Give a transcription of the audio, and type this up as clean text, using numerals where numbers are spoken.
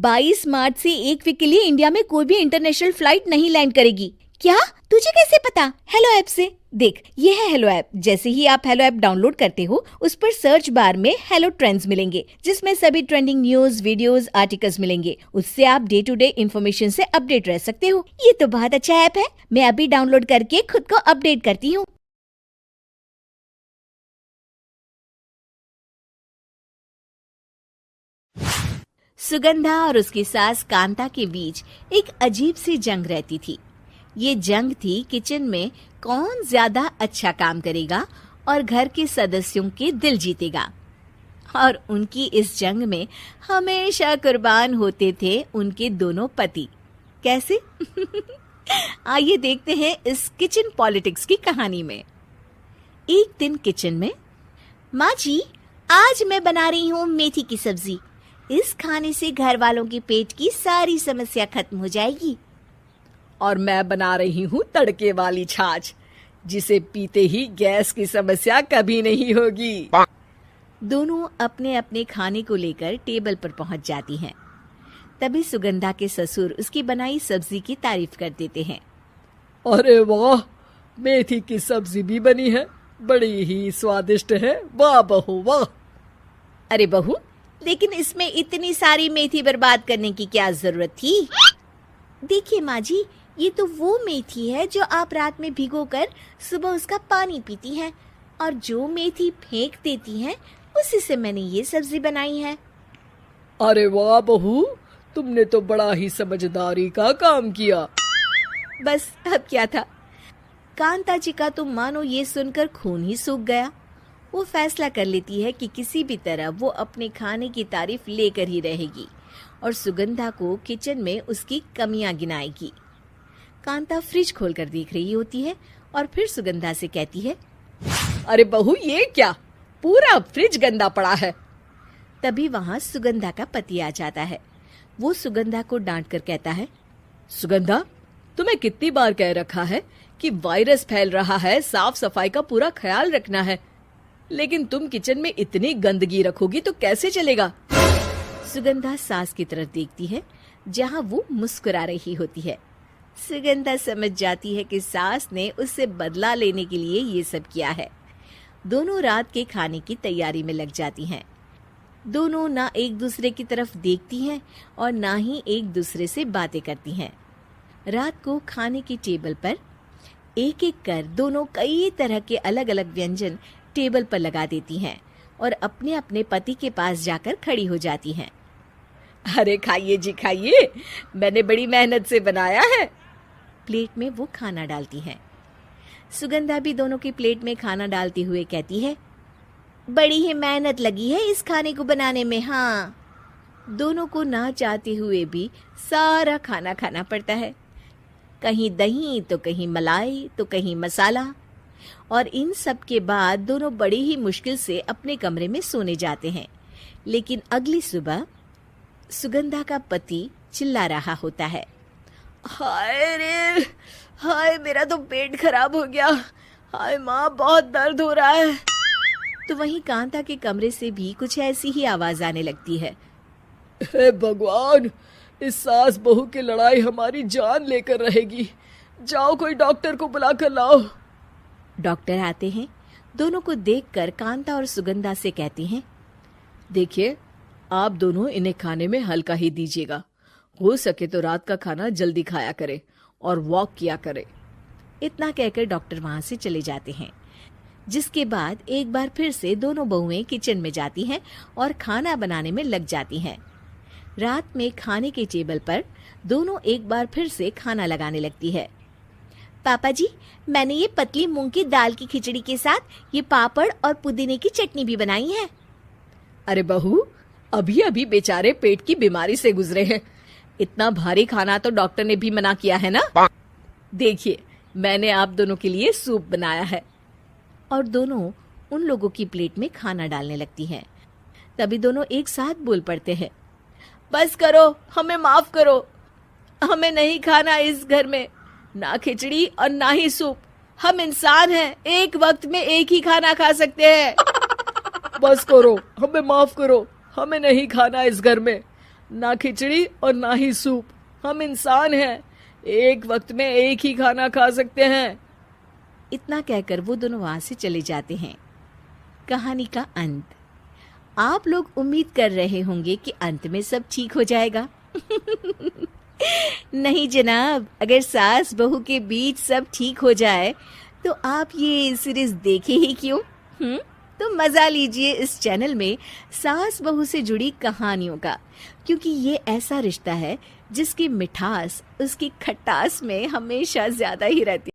22 मार्च से 1 वीक के लिए इंडिया में कोई भी इंटरनेशनल फ्लाइट नहीं लैंड करेगी। क्या? तुझे कैसे पता? हेलो ऐप से। देख, ये है हेलो ऐप। जैसे ही आप हेलो ऐप डाउनलोड करते हो, उस पर सर्च बार में हेलो ट्रेंड्स मिलेंगे, जिसमें सभी ट्रेंडिंग न्यूज, वीडियोस, आर्टिकल्स मिलेंगे। उससे आप डे टू डे इन्फॉर्मेशन से अपडेट रह सकते हो। ये तो बहुत अच्छा ऐप है। मैं अभी डाउनलोड करके खुद को अपडेट करती हूँ। सुगंधा और उसकी सास कांता के बीच एक अजीब सी जंग रहती थी। ये जंग थी किचन में कौन ज्यादा अच्छा काम करेगा और घर के सदस्यों के दिल जीतेगा। और उनकी इस जंग में हमेशा कुर्बान होते थे उनके दोनों पति। कैसे? आइए देखते हैं इस किचन पॉलिटिक्स की कहानी में। एक दिन किचन में, माँ जी, आज मैं बना रही हूँ मेथी की सब्जी। इस खाने से घर वालों के पेट की सारी समस्या खत्म हो जाएगी। और मैं बना रही हूँ तड़के वाली छाछ, जिसे पीते ही गैस की समस्या कभी नहीं होगी। दोनों अपने अपने खाने को लेकर टेबल पर पहुंच जाती हैं। तभी सुगंधा के ससुर उसकी बनाई सब्जी की तारीफ कर देते हैं। अरे वाह, मेथी की सब्जी भी बनी है, बड़ी ही स्वादिष्ट है। वाह बहू वाह। अरे बहू, लेकिन इसमें इतनी सारी मेथी बर्बाद करने की क्या जरूरत थी? देखिए माँ जी, ये तो वो मेथी है जो आप रात में भिगोकर सुबह उसका पानी पीती हैं, और जो मेथी फेंक देती हैं उसी से मैंने ये सब्जी बनाई है। अरे वाह बहू, तुमने तो बड़ा ही समझदारी का काम किया। बस अब क्या था। कांता जी का तो मानो ये सुनकर खून ही सूख गया। वो फैसला कर लेती है कि किसी भी तरह वो अपने खाने की तारीफ लेकर ही रहेगी और सुगंधा को किचन में उसकी कमियां गिनाएगी। कांता फ्रिज खोलकर देख रही होती है और फिर सुगंधा से कहती है, अरे बहू, ये क्या, पूरा फ्रिज गंदा पड़ा है। तभी वहां सुगंधा का पति आ जाता है। वो सुगंधा को डांट कर कहता है, सुगंधा, तुम्हें कितनी बार कह रखा है कि वायरस फैल रहा है, साफ सफाई का पूरा ख्याल रखना है, लेकिन तुम किचन में इतनी गंदगी रखोगी तो कैसे चलेगा। सुगंधा सास की तरफ देखती है, जहां वो मुस्कुरा रही होती है। सुगंधा समझ जाती है कि सास ने उससे बदला लेने के लिए ये सब किया है। दोनों रात के खाने की तैयारी में लग जाती हैं। दोनों ना एक दूसरे की तरफ देखती हैं और ना ही एक दूसरे से बातें करती हैं। रात को खाने की टेबल पर एक एक कर दोनों कई तरह के अलग अलग व्यंजन टेबल पर लगा देती हैं और अपने अपने पति के पास जाकर खड़ी हो जाती हैं। अरे खाइए जी खाइए, मैंने बड़ी मेहनत से बनाया है। प्लेट में वो खाना डालती हैं। सुगंधा भी दोनों की प्लेट में खाना डालते हुए कहती है, बड़ी ही मेहनत लगी है इस खाने को बनाने में। हाँ, दोनों को ना चाहते हुए भी सारा खाना खाना पड़ता है। कहीं दही तो कहीं मलाई तो कहीं मसाला। और इन सब के बाद दोनों बड़ी ही मुश्किल से अपने कमरे में सोने जाते हैं। लेकिन अगली सुबह सुगंधा का पति चिल्ला रहा होता है, हाय रे, हाय मेरा तो पेट खराब हो गया, हाय माँ बहुत दर्द हो रहा है। तो वहीं कांता के कमरे से भी कुछ ऐसी ही आवाज आने लगती है। हे भगवान, इस सास बहू की लड़ाई हमारी जान लेकर रहेगी। जाओ कोई डॉक्टर को बुला कर लाओ। डॉक्टर आते हैं। दोनों को देखकर कांता और सुगंधा से कहती हैं, देखिए, आप दोनों इन्हें खाने में हल्का ही दीजिएगा। हो सके तो रात का खाना जल्दी खाया करे और वॉक किया करे। इतना कहकर डॉक्टर वहां से चले जाते हैं। जिसके बाद एक बार फिर से दोनों बहुएं किचन में जाती हैं और खाना बनाने में लग जाती हैं। रात में खाने के टेबल पर दोनों एक बार फिर से खाना लगाने लगती है। पापा जी, मैंने ये पतली मूंग की दाल की खिचड़ी के साथ ये पापड़ और पुदीने की चटनी भी बनाई है। अरे बहू, अभी अभी बेचारे पेट की बीमारी से गुजरे हैं, इतना भारी खाना तो डॉक्टर ने भी मना किया है ना। देखिए, मैंने आप दोनों के लिए सूप बनाया है। और दोनों उन लोगों की प्लेट में खाना डालने लगती हैं। तभी दोनों एक साथ बोल पड़ते हैं, बस करो, हमें माफ करो, हमें नहीं खाना इस घर में ना खिचड़ी और ना ही सूप। हम इंसान हैं, एक वक्त में एक ही खाना खा सकते हैं। बस करो, हमें माफ करो, हमें नहीं खाना इस घर में। ना खिचड़ी और ना ही सूप। हम इंसान हैं, एक वक्त में एक ही खाना खा सकते हैं। इतना कहकर वो दोनों वहां से चले जाते हैं। कहानी का अंत। आप लोग उम्मीद कर रहे होंगे कि अंत में सब ठीक हो जाएगा। नहीं जनाब, अगर सास बहू के बीच सब ठीक हो जाए तो आप ये सीरीज देखे ही क्यों? तो मजा लीजिए इस चैनल में सास बहू से जुड़ी कहानियों का, क्योंकि ये ऐसा रिश्ता है जिसकी मिठास उसकी खटास में हमेशा ज्यादा ही रहती है।